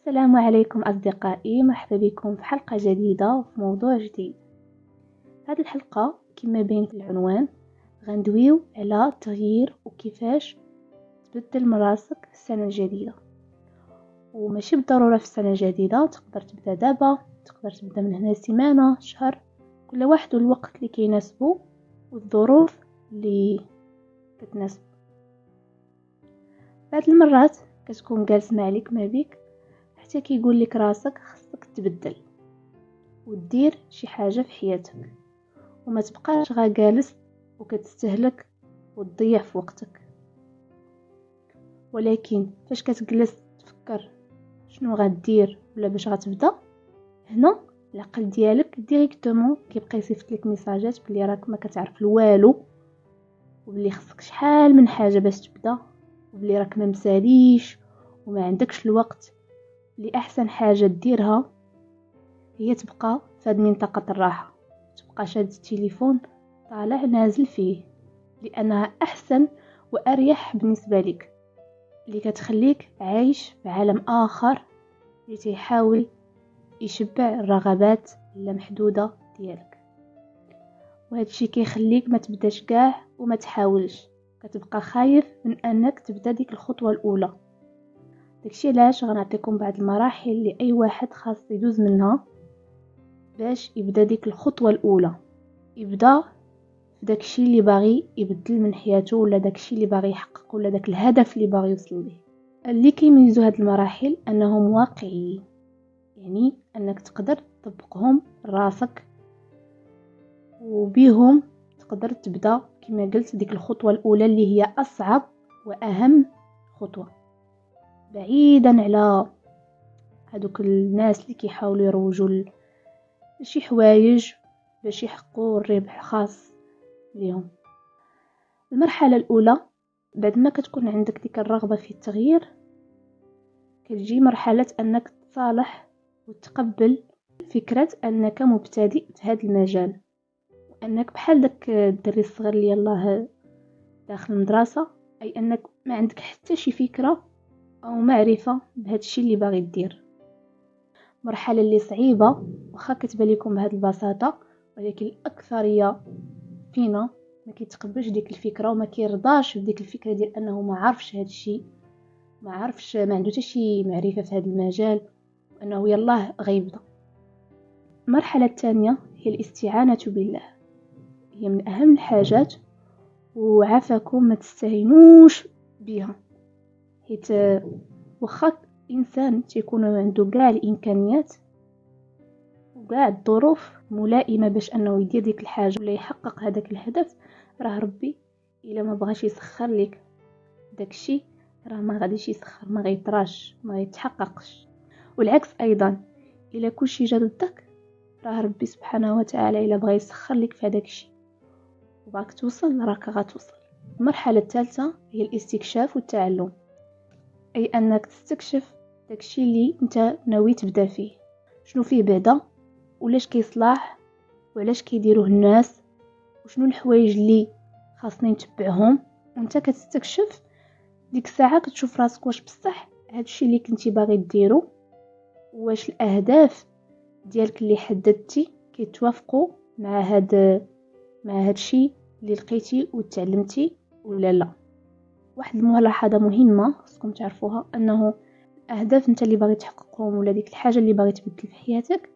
السلام عليكم أصدقائي، مرحبا بكم في حلقة جديدة وفي موضوع جديد. هذه الحلقة كما بين في العنوان غندويو على التغيير وكيفاش تبدل من راسك السنة الجديدة. وماشي بالضرورة في السنة الجديدة، تقدر تبدا دابا، تقدر تبدا من هنا سيمانة شهر، كل واحد والوقت اللي كيناسبو والظروف اللي كتناسب. بعض المرات كتكون جالس ما عليك ما بيك حتى كيقول لك راسك خصك تبدل ودير شي حاجة في حياتك، وما تبقاش غا جالس وكتستهلك وتضيع في وقتك. ولكن فاش كتجلس تفكر شنو غدير ولا باش غتبدا، هنا العقل ديالك ديريكتومون كيبقى يصيفط لك ميساجات بلي راك ما كتعرف والو، وبلي خصك شحال من حاجة باش تبدا، وبلي راك ما مساليش وما عندكش الوقت. اللي احسن حاجة ديرها هي تبقى في هذه منطقة الراحة، تبقى شاد التليفون طالع نازل فيه، لانها احسن واريح بالنسبة لك، اللي كتخليك عايش في عالم اخر اللي تيحاول يشبع الرغبات اللامحدودة ديالك. وهذا الشيء كيخليك ما تبداش كاع وما تحاولش، كتبقى خايف من انك تبدا ديك الخطوة الاولى. داكشي علاش غنعطيكم بعض المراحل اللي اي واحد خاص يدوز منها باش يبدا ديك الخطوة الاولى، يبدا في داكشي اللي باغي يبدل من حياته، ولا داكشي اللي باغي يحقق، ولا داك الهدف اللي باغي يوصل ليه. اللي كيميزوا هاد المراحل انهم واقعيين، يعني انك تقدر تطبقهم راسك وبيهم تقدر تبدا كما قلت ديك الخطوة الاولى اللي هي اصعب واهم خطوة، بعيدا على هادوك الناس اللي كيحاولوا يروجوا لشي حوايج باش يحققوا الربح خاص ليهم. المرحلة الاولى بعد ما كتكون عندك ديك الرغبة في التغيير، كتجي مرحلة انك تصالح وتقبل فكرة انك مبتدئ في هذا المجال، وانك بحال داك الدري الصغير اللي يلاه داخل المدرسة، اي انك ما عندك حتى شي فكرة او معرفة بهذا الشيء اللي باغي دير. مرحلة اللي صعيبة واخا كتبان لكم بهذه البساطة، ولكن الاكثرية فينا ما كيتقبلش ديك الفكرة وما كيرضاش بديك الفكرة ديال انه ما عارفش هذا الشيء، ما عارفش، ما عنده حتى شي معرفة في هذا المجال، وانه يلاه غيبدا. المرحلة الثانية هي الاستعانة بالله، هي من اهم الحاجات، وعافاكم ما تستهينوش بها، حيت واخا انسان تيكون عنده كاع الامكانيات وكاع الظروف ملائمه باش انه يدير ديك الحاجه ولا يحقق هذاك الهدف، راه ربي الا ما بغاش يسخر لك داكشي راه ما غاديش يسخر، ما غيطراش، ما غيتحققش. والعكس ايضا، الا كلشي جا ضدك راه ربي سبحانه وتعالى الا بغى يسخر لك في هذاك الشيء وباك توصل راك غتوصل. المرحله الثالثه هي الاستكشاف والتعلم، اي انك تستكشف داكشي اللي انت ناوي تبدا فيه، شنو فيه بعدا، ولاش كيصلاح، وعلاش كيديروه الناس، وشنو الحوايج اللي خاصني نتبعهم. وانت كتستكشف ديك الساعه كتشوف راسك واش بصح هادشي اللي كنتي باغي ديرو، واش الاهداف ديالك اللي حددتي كيتوافقوا مع هادشي اللي لقيتي وتعلمتي ولا لا. واحد الملاحظه مهمه خصكم تعرفوها، انه الاهداف انت اللي باغي تحققهم ولا ديك الحاجه اللي باغي تبدل في حياتك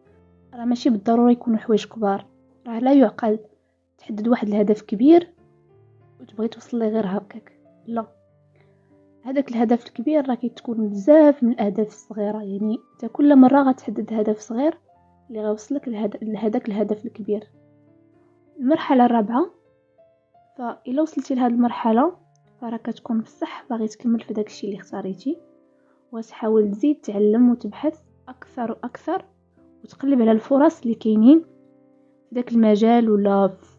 راه ماشي بالضروره يكونوا حوايج كبار. راه لا يعقل تحدد واحد الهدف كبير وتبغي توصل ليه غير هكاك، لا، هذاك الهدف الكبير راه كيتكون بزاف من الاهداف الصغيره، يعني انت كل مره غتحدد هدف صغير اللي غيوصلك لهذاك الهدف الكبير. المرحله الرابعه، فإلا وصلتي لهذه المرحله فراه كتكون بصح باغي تكمل في داكشي اللي اختاريتي، وتحاول تزيد تعلم وتبحث اكثر واكثر، وتقلب على الفرص اللي كاينين في داك المجال ولا في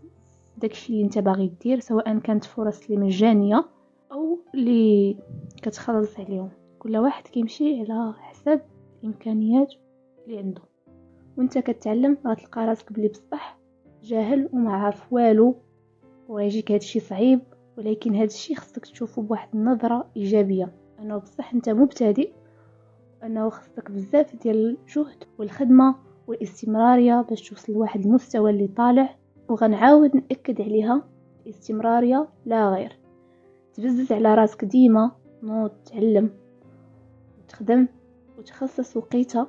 داكشي اللي انت باغي دير، سواء كانت فرص اللي مجانيه او اللي كتخلص عليهم. كل واحد كيمشي على حسب الامكانيات اللي عنده، وانت كتعلم غتلقى راسك بلي بصح جاهل وما عارف والو ويجيك هادشي صعيب، ولكن هادشي خصك تشوفه بواحد النظره ايجابيه، انه بصح انت مبتدئ وأنه خصك بزاف ديال الجهد والخدمة والاستمرارية باش توصل لواحد المستوى اللي طالع. وغنعاود نأكد عليها، الاستمرارية لا غير. تبزز على راسك ديما، نوض تعلم وتخدم وتخصص وقيته،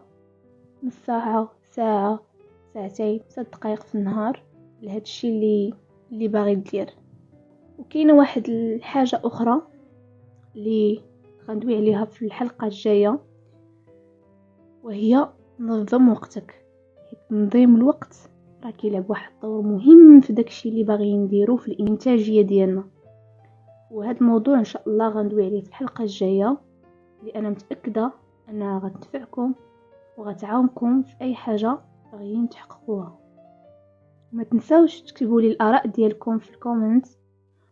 نص ساعة، ساعة، ساعتين، 6 دقائق في النهار لهذا الشيء اللي باغي دير. وكاينه واحد الحاجة أخرى اللي غندوي عليها في الحلقة الجاية، وهي نظم وقتك. تنظيم الوقت راه كيلعب واحد الدور مهم في داكشي اللي باغيين نديرو في الانتاجيه ديالنا. وهذا الموضوع ان شاء الله غندوي عليه في الحلقه الجايه، اللي انا متاكده انها غتنفعكم وغتعاونكم في اي حاجه باغيين تحققوها. ما تنساوش تكتبوا لي الاراء ديالكم في الكومنت،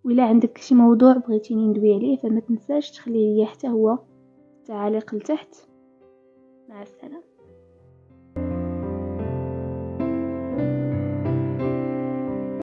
وإلا عندك شي موضوع بغيتيني ندوي عليه فما تنساش تخلي لي حتى هو التعاليق لتحت. مع السلامه.